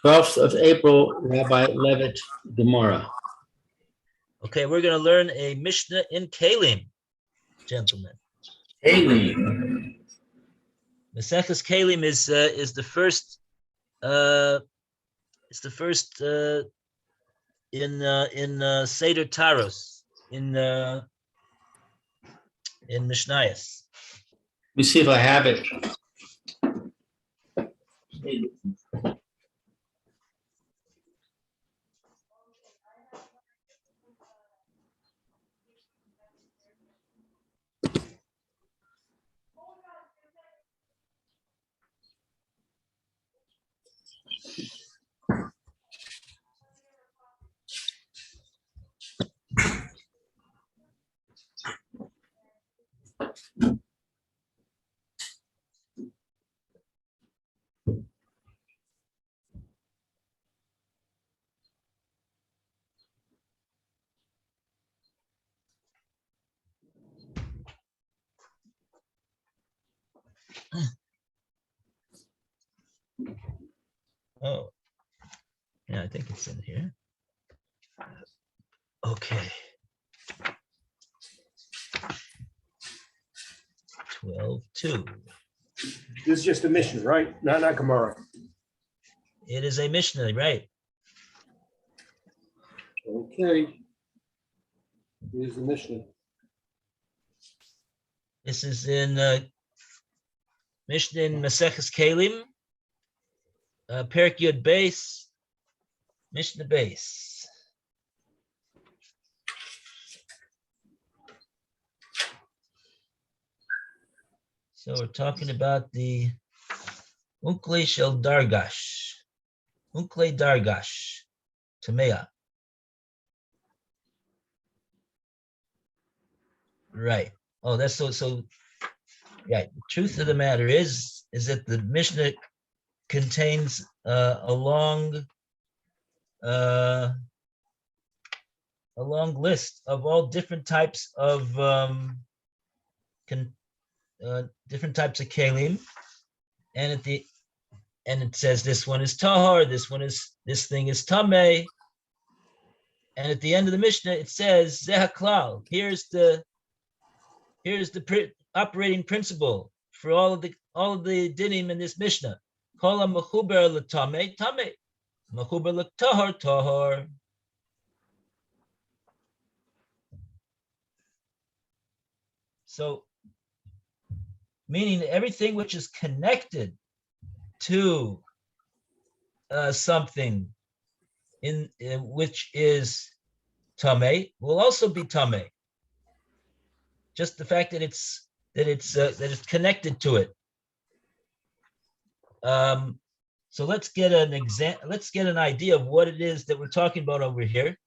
12th of April, Rabbi Levitt, Gemora. Okay, we're going to learn a Mishnah in Kalim, gentlemen. Kalim. Maseches Kalim is the first. It's the first in Seder Taros in Mishnayos. Let me see if I have it. Oh, yeah, I think it's in here. Okay. 12:2. This is just a Mishnah, right? Not Gemara. It is a Mishnah, right? Okay. Here's the Mishnah. This is in Mishnah in Maseches Kalim, Perek Yud Beis, Mishnah Beis. So we're talking about the Unkle Shel Dargash, Unkle Dargash, Tamea. Right. Oh, that's so. Right. The truth of the matter is that the Mishnah contains a long list of all different types of different types of kalim, and it says this one is tahor, this thing is tameh, and at the end of the Mishnah it says zeh haklal. Here's the operating principle for all of the dinim in this Mishnah. Kol ha-mechuber l'tameh tameh, mechuber l'tahor tahor. So, meaning that everything which is connected to something in which is tameh will also be tameh. Just the fact that it's connected to it. So let's get an idea of what it is that we're talking about over here.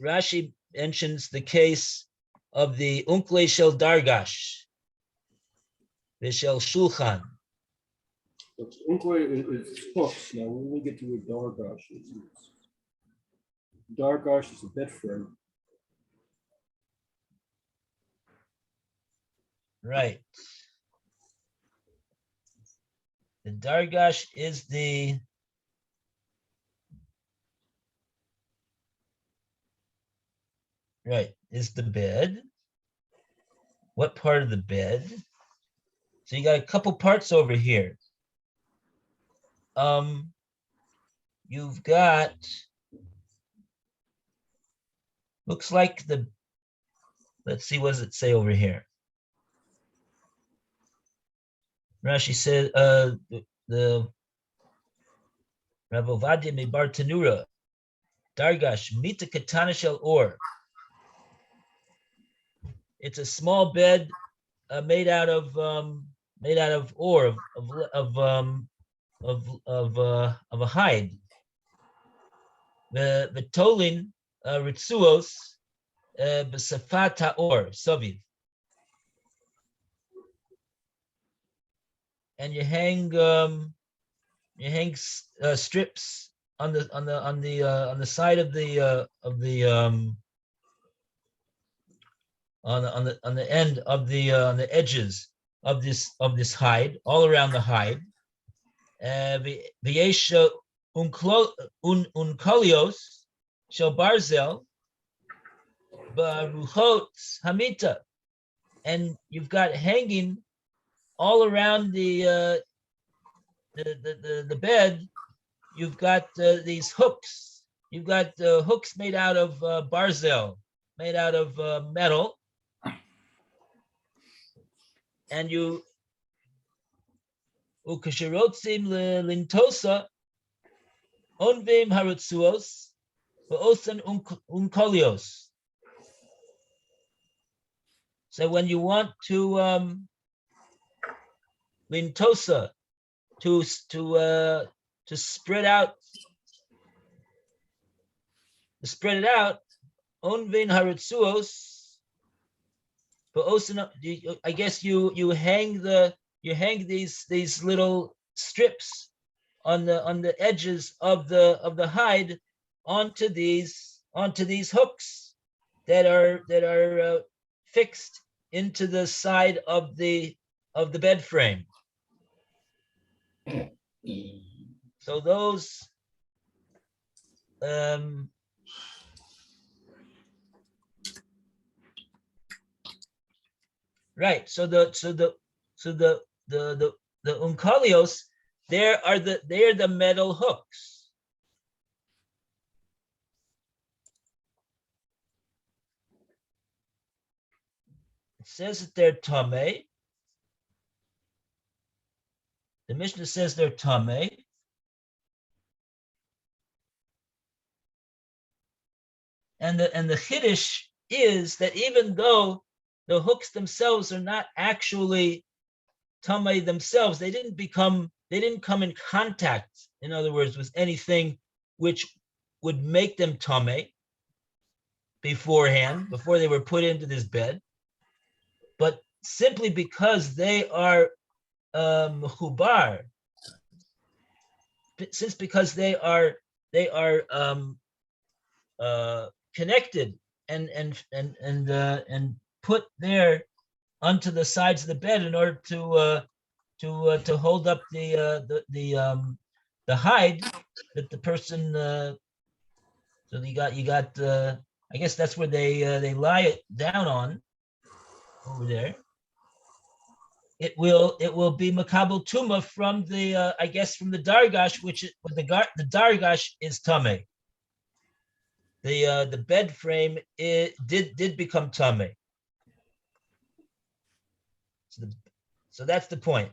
Rashi mentions the case of the Unkle Shel Dargash, the Shel Shulchan. Unkle is hooks. Now, when we get to a Dargash is a bed frame. Right. The Dargash is the bed. What part of the bed? So you got a couple parts over here. You've got, looks like let's see, what does it say over here? Rashi said, the Rav Ovadia Mebar Tanura, Dargash, Mita Katana Shel Or. It's a small bed made out of ore of a hide. The tolin ritzuos b'safat or saviv. And you hang strips on the side of the on the end of the on the edges of this hide, all around the hide, V'yesh unkolios shel barzel baruchot hamita, and you've got hanging all around the bed. You've got these hooks. You've got hooks made out of barzel, made out of metal, and you ukashirotzim lintosa onvim harutzuos v'osan unkolios. So when you want to lintosa, to spread it out, onvin harutzuos, v'osan. I guess you hang these little strips on the edges of the hide onto these hooks that are fixed into the side of the bed frame. So those right. So the unkalios, they're the metal hooks. It says that they're tameh. The Mishnah says they're tameh. And the chiddush is that even though the hooks themselves are not actually tameh themselves, they didn't come in contact, in other words, with anything which would make them tameh beforehand, before they were put into this bed, but simply because they are mechubar, because they are connected and put there onto the sides of the bed in order to hold up the hide that the person. So you got. I guess that's where they lie it down on over there. It will be makabel tuma from the I guess from the dargash, which the dargash is tameh. The bed frame did become tameh. So that's the point.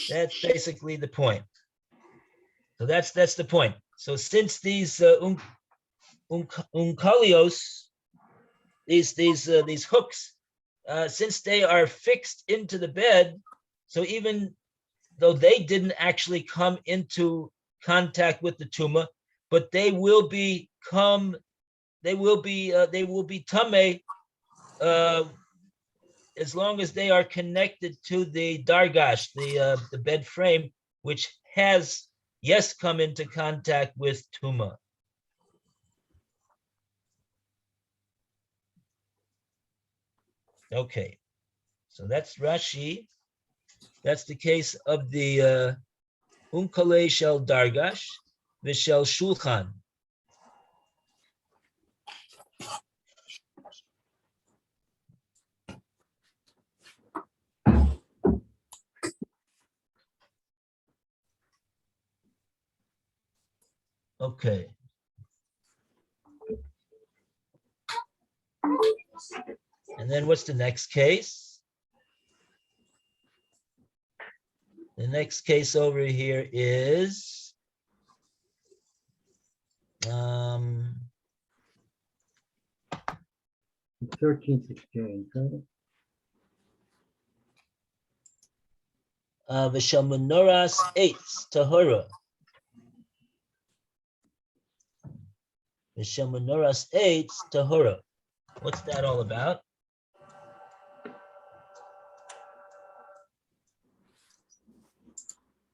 That's basically the point. So that's the point. So since these unkalios, these hooks, since they are fixed into the bed, so even though they didn't actually come into contact with the tuma, but they will be tameh as long as they are connected to the dargash, the bed frame, which has come into contact with tuma. Okay, so that's Rashi. That's the case of the unkale shel dargash v'shel shulchan. Okay. And then what's the next case? The next case over here is 13th exchange, right? V'shel menorahs eitz tahora. V'shel menorahs eitz tahora. What's that all about?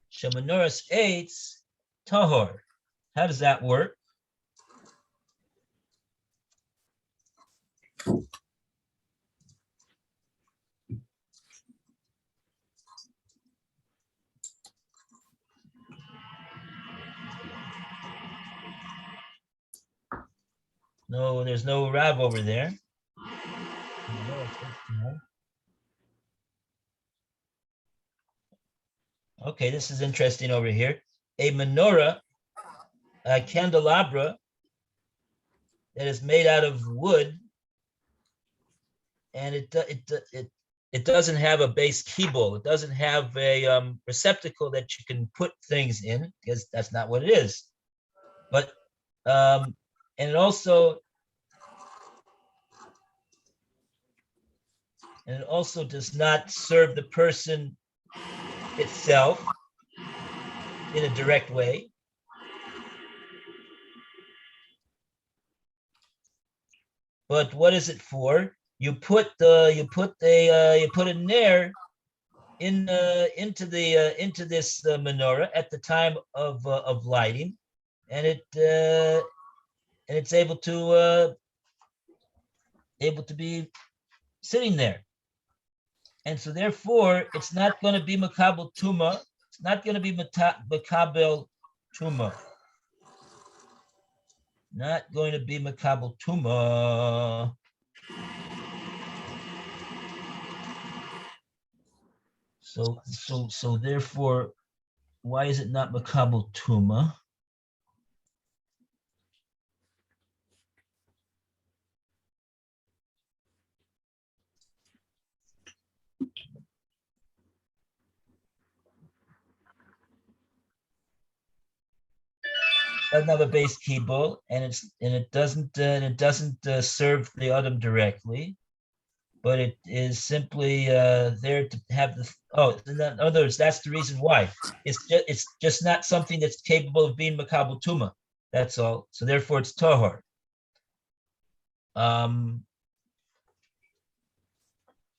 Shel menorahs eitz tahor. How does that work? No, there's no Rav over there. Okay, this is interesting over here. A menorah, a candelabra that is made out of wood, and it doesn't have a base keyboard. It doesn't have a receptacle that you can put things in, because that's not what it is. But and it also does not serve the person itself in a direct way. But what is it for? You put a nair into this menorah at the time of lighting, and it's able to be sitting there, and so therefore it's not going to be makabel tuma. It's not going to be makabel tuma. Not going to be makabel tuma. So therefore, why is it not makabel tuma? Doesn't have a base keyboard, and it doesn't serve the item directly, but it is simply there to have the. In other words, that's the reason why. It's just not something that's capable of being makabel tuma. That's all. So therefore, it's tahor.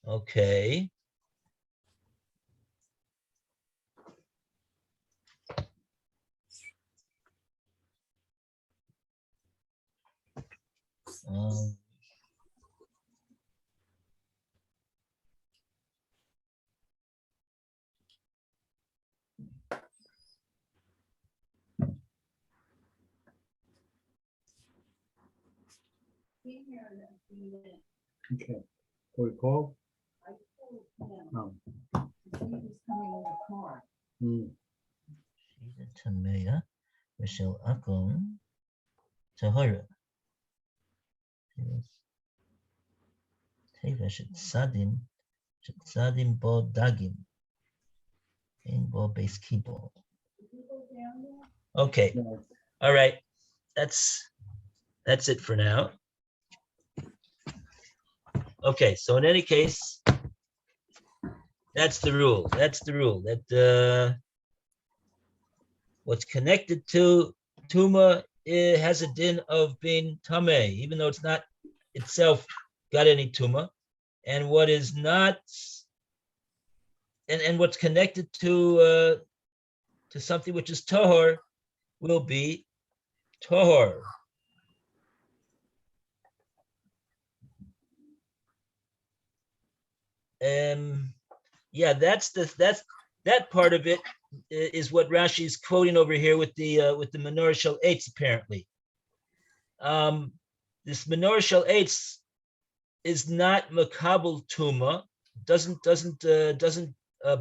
Okay. Okay. So we call? No. Tamaya, Michelle Akon, Tahora. Teva Shetzadim Bo Dagim. In Bo base keyboard. Okay. All right. That's it for now. Okay, so in any case, that's the rule. That what's connected to tuma, it has a din of being tameh, even though it's not itself got any tuma. And what is not, and what's connected to something which is tahor will be tahor. Yeah, that part of it is what Rashi is quoting over here with the menorah shel eitz, apparently. This menorah shel eitz is not makabel tuma, doesn't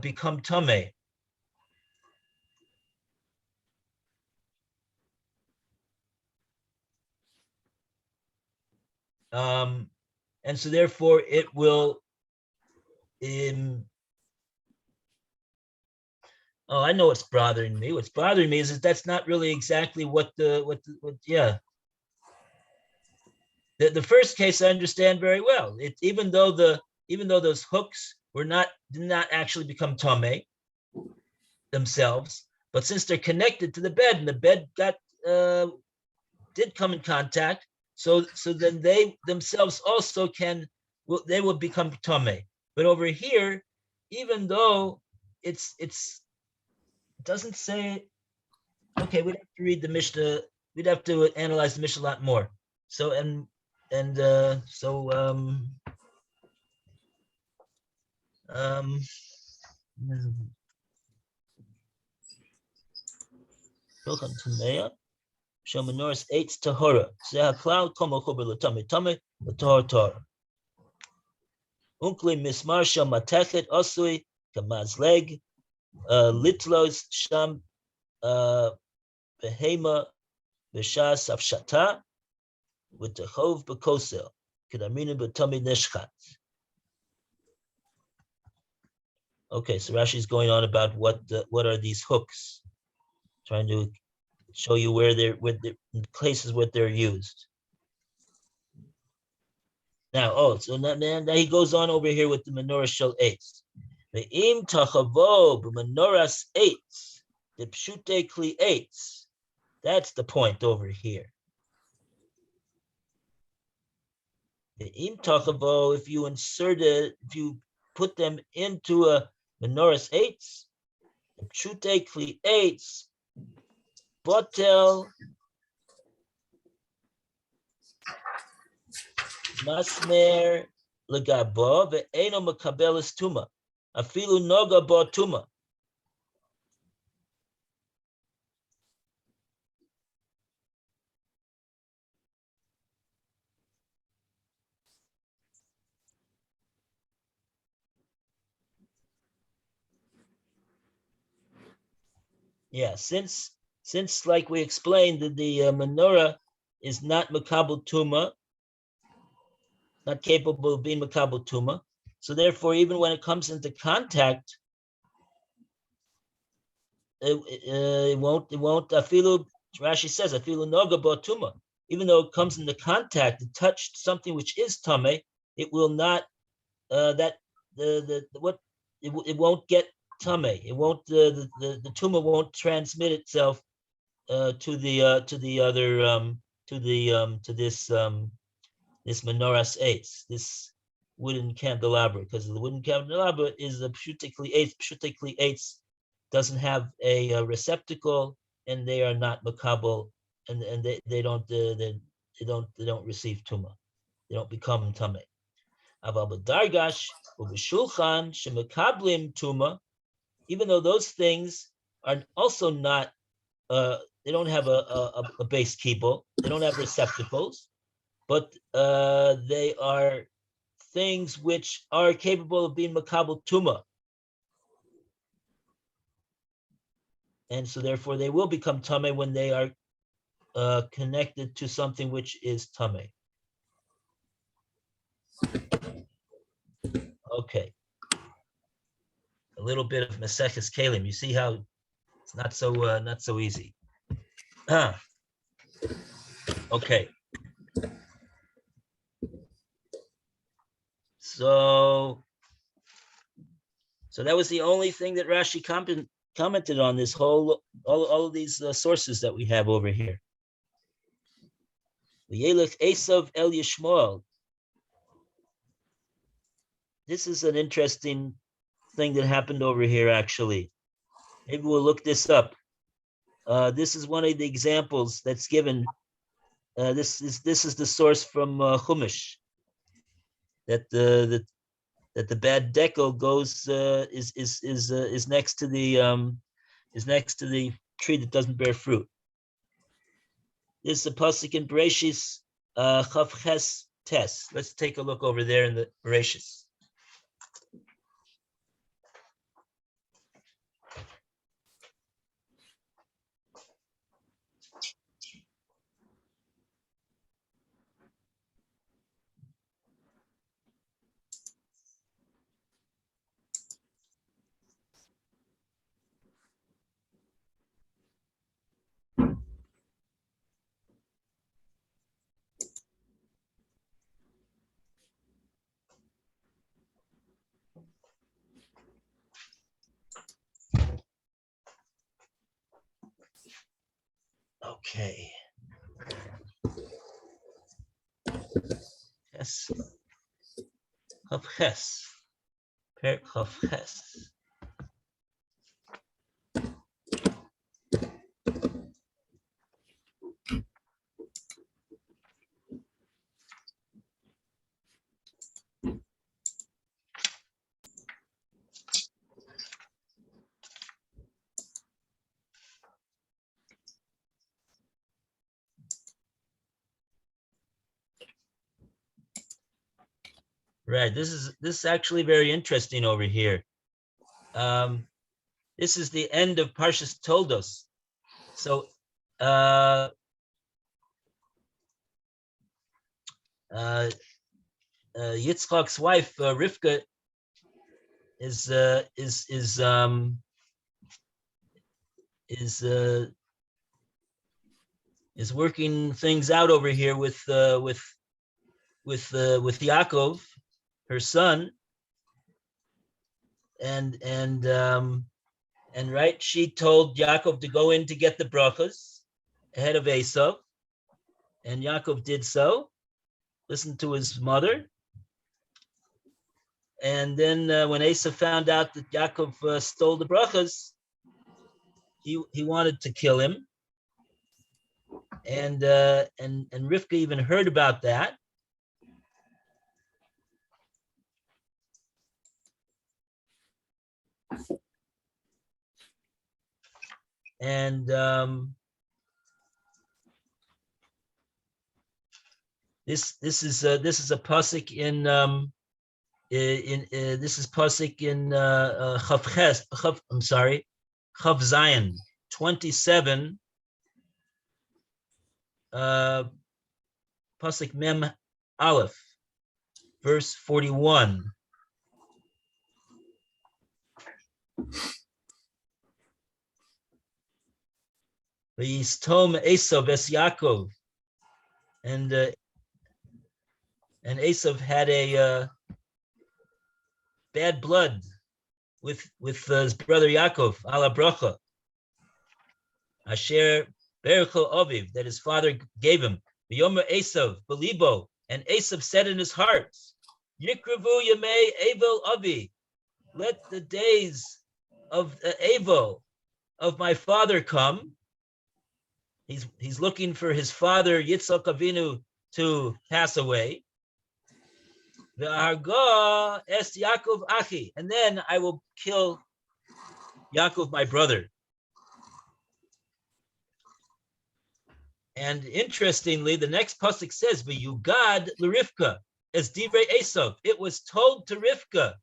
become tameh. And so therefore it will. I know what's bothering me. What's bothering me is that's not really exactly what yeah. The first case I understand very well. Even though those hooks did not actually become tameh themselves, but since they're connected to the bed and the bed did come in contact, so then they themselves also they will become tameh. But over here, even though it doesn't say, okay, we'd have to read the Mishnah. We'd have to analyze the Mishnah a lot more. So Shel menorahs eitz tahora. Zeh haklal kol mechuber l'tamei tamei l'tahor tahor. Unkli mismar shel matechet osui kamazleg litlos sham behema b'shas afshata with the chov b'kosel kedaminu b'tamei neshchat. Okay, so Rashi is going on about what are these hooks, trying to show you where they're places where they're used. Now, so now he goes on over here with the menorah shel eitz. The im tachavo b'menoras eitz, the pshute kli eitz. That's the point over here. The im tachavo, if you put them into a menorahs eitz, the pshute kli eitz, botel masmer legabo ve'eno makabelis tuma, afilu noga bo tuma. Yeah, since like we explained that the menorah is not makabel tuma, not capable of being makabel tuma, so therefore even when it comes into contact, it won't afilu. Rashi says afilu noga bo tuma. Even though it comes into contact, it touched something which is tame, it will not it won't get tame. It won't the tumah won't transmit itself to the other this menorahs eitz, this wooden candelabra, because the wooden candelabra is a pshutikli eitz. Pshutikli eitz doesn't have a receptacle, and they are not makabel, and they don't receive tumah. They don't become tameh. Aval b'dargash u'b'shulchan shemekablim tuma, even though those things are also not, they don't have a base kibble, they don't have receptacles, but they are things which are capable of being makabel tuma, and so therefore they will become tameh when they are connected to something which is tameh. Okay, a little bit of Maseches Kalim. You see how it's not so easy. Okay. So that was the only thing that Rashi commented on, this whole all of these sources that we have over here. V'yelech Esav El Yishmael. This is an interesting thing that happened over here, actually. Maybe we'll look this up. This is one of the examples that's given. This is the source from Chumash, that the bad deco goes is next to the tree that doesn't bear fruit. This is a pasuk in Bereshis Chav Ches Tes. Let's take a look over there in the Bereshis. Okay. Yes. Chav Ches. Perek Chav Ches. Right. This is actually very interesting over here. This is the end of Parshas Toldos. So Yitzchak's wife Rivka is working things out over here with Yaakov, her son, and right, she told Yaakov to go in to get the brachas ahead of Esau, and Yaakov did so, listened to his mother. And then when Esau found out that Yaakov stole the brachas, he wanted to kill him. And Rivka even heard about that. And this is a pasuk in this is pasuk in Chav Zion 27, pasuk Mem Aleph, verse 41. V'yistom Esav es Yaakov, and Esav had a bad blood with his brother Yaakov, ala bracha, asher berecho aviv, that his father gave him. V'yomer Esav belibo, and Esav said in his heart, Yikravu yamei Evel avi, let the days of Evel of my father come. He's looking for his father Yitzchak Avinu to pass away. V'harga es Yaakov achi, and then I will kill Yaakov, my brother. And interestingly, the next pasuk says, "V'yugad l'Rivka as divrei Esav." It was told to Rivka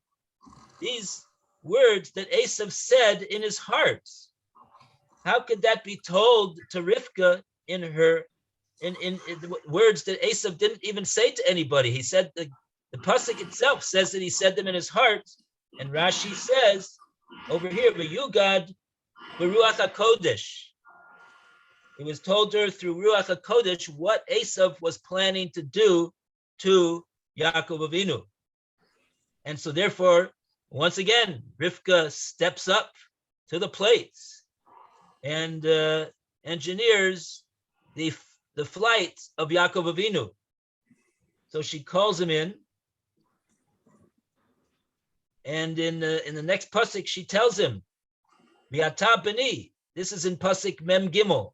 these words that Esav said in his heart. How could that be told to Rivka in the words that Esav didn't even say to anybody? He said the pasuk itself says that he said them in his heart, and Rashi says over here, "V'yugad b'ruach hakodesh." It was told her through Ruach HaKodesh what Esav was planning to do to Yaakov Avinu. And so therefore, once again, Rivka steps up to the plate and engineers the flight of Yaakov Avinu. So she calls him in, and in the next pasuk she tells him, "V'ata b'ni." This is in pasuk Mem Gimel.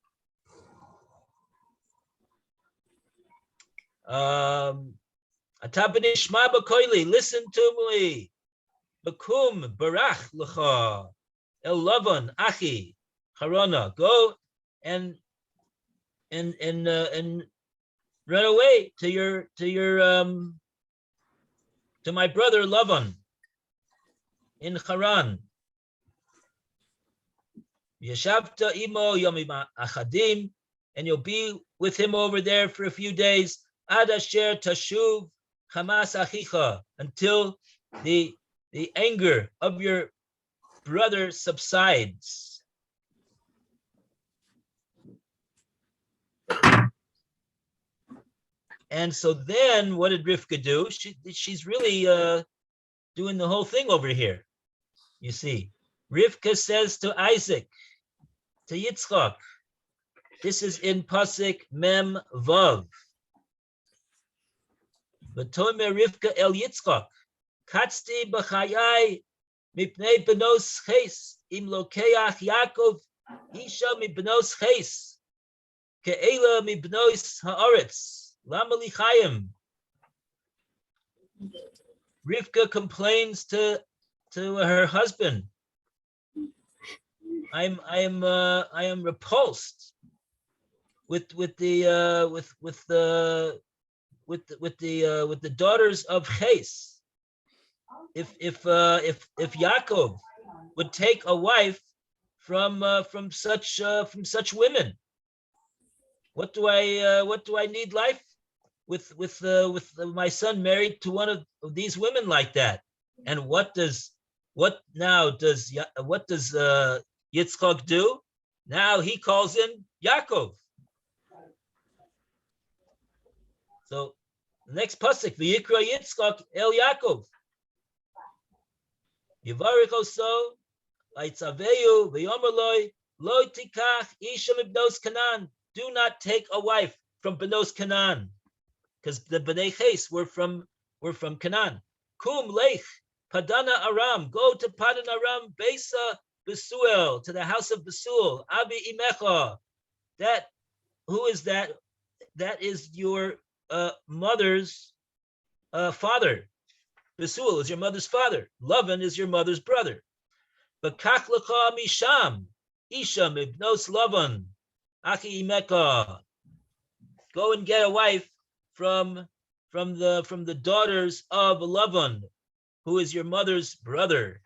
Ata b'ni shma b'koili, listen to me. Bakum barach l'cha el Lavan achi harona. Go and run away to my brother Lavan in Haran. Yeshavta imo yomim achadim, and you'll be with him over there for a few days. Ad asher tashuv chamas achicha, until the anger of your brother subsides. And so then what did Rivka do? She's really doing the whole thing over here. You see, Rivka says to Isaac, to Yitzchak, this is in pasuk Mem Vav. V'tomer Rivka el Yitzchak, katzti b'chayai mipnei benos ches, im lokeach Yaakov isha mibnos ches, ke'ela mibnos haaretz, lama lichayim. Rivka complains to her husband, I am repulsed with the daughters of Ches. Yaakov would take a wife from such women, what do I need life with my son married to one of these women like that? And what does Yitzchak do? Now he calls in Yaakov. So the next pasuk, V'yikra Yitzchak El Yaakov, Yivarich Oso, V'yitzaveyu, V'yomer Loi, Lo tikach isha mibnos Canaan. Do not take a wife from Benos Canaan, because the Bnei Ches were from Canaan. Kum lech Padana Aram. Go to Padan Aram, Besa Besuel, to the house of Besuel. Abi Imecha. That, who is that? That is your mother's father. Besuel is your mother's father. Lavan is your mother's brother. Bakach lecha misham isha mibnos Lavan. Aki Imeka. Go and get a wife from the daughters of Lavan, who is your mother's brother.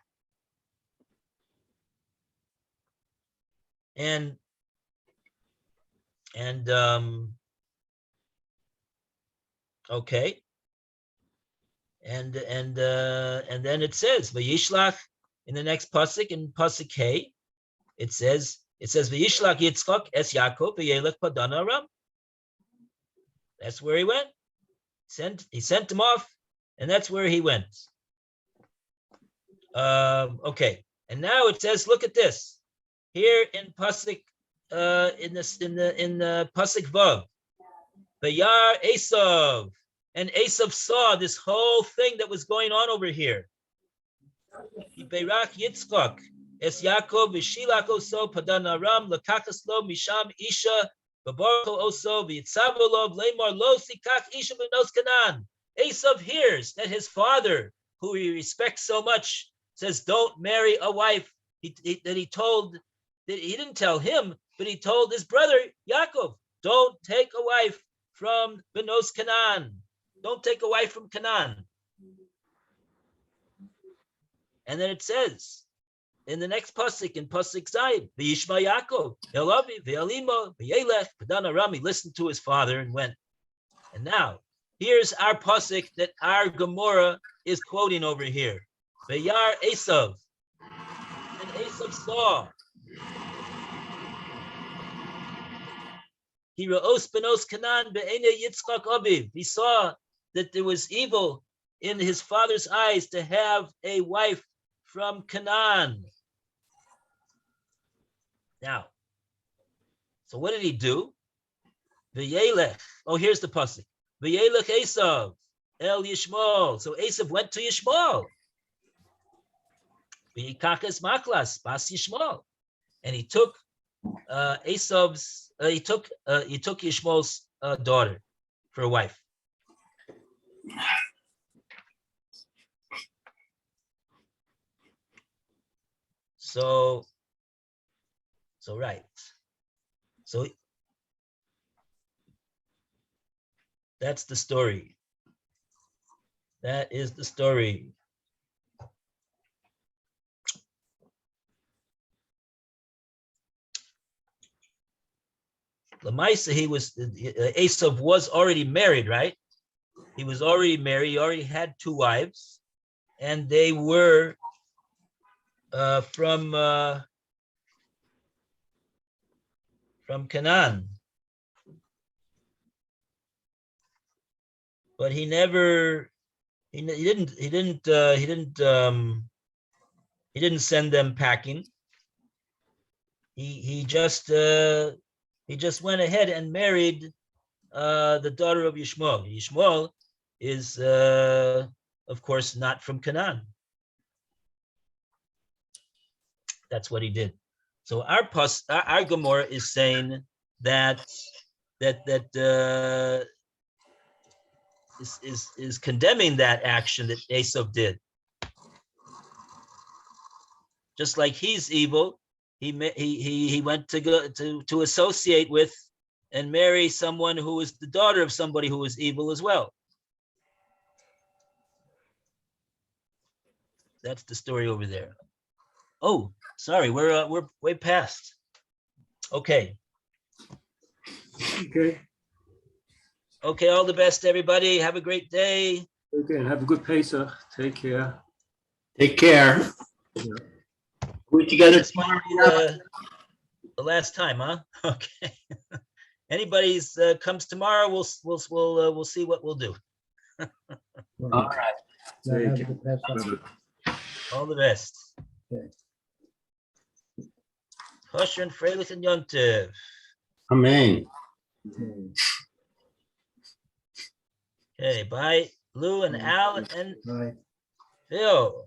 And okay. And then it says Vayishlach in the next pasuk, in pasuk K, it says Vayishlach Yitzchak es Yaakov v'yelech Padan Aram. That's where he went. He sent him off, and that's where he went. Okay, and now it says, look at this here in pasuk in the pasuk Vav. Vayar Esav, and Esav saw this whole thing that was going on over here. Yiberach Yitzchak es Yaakov v'shilach oso Padan Aram lekachas lo misham isha v'barcho oso v'yitzavo lo v'leimar lo sikach isha b'nos Canaan. Esav hears that his father, who he respects so much, says, "Don't marry a wife." He didn't tell him, but he told his brother Yaakov, "Don't take a wife from Benos Canaan. Don't take a wife from Canaan." And then it says in the next pasuk, in pasuk Zayin, "V'yishma Yaakov Elavi v'Elimo v'Yelech Padan Aram." He listened to his father and went. And now here's our pasuk that our Gemora is quoting over here. V'yar Esav, and Esav saw. He ra'os benos Canaan be'ene Yitzchak aviv. He saw that there was evil in his father's eyes to have a wife from Canaan. Now, so what did he do? V'yelech. Oh, here's the pasuk. V'yelech Esav el Yishmael. So Esav went to Yishmael. V'yikaches maklas bas Yishmael, and he took Esav's. He took Yishmael's daughter for a wife. So right. So that's the story. That is the story. Lamaisa, Esav was already married, right? He was already married. He already had two wives, and they were from Canaan. But he didn't send them packing. He just went ahead and married the daughter of Yishmael. Yishmael is, of course, not from Canaan. That's what he did. So our Gemora is saying that is condemning that action that Esav did. Just like he's evil, he went to associate with and marry someone who is the daughter of somebody who is evil as well. that's the story over there. Oh, sorry, we're way past. Okay. Okay, Okay, all the best, everybody. Have a great day. okay, and have a good Pesach. Take care. Take care. Yeah. We together This might tomorrow. be the last time, huh? Okay. Anybody's comes tomorrow, we'll see what we'll do. All right. Take Have a care. good Pesach. All the best. Okay. Kosher and Freilich and Yontiv. Amen. Okay. Okay, bye, Lou and Al and Bye. Phil.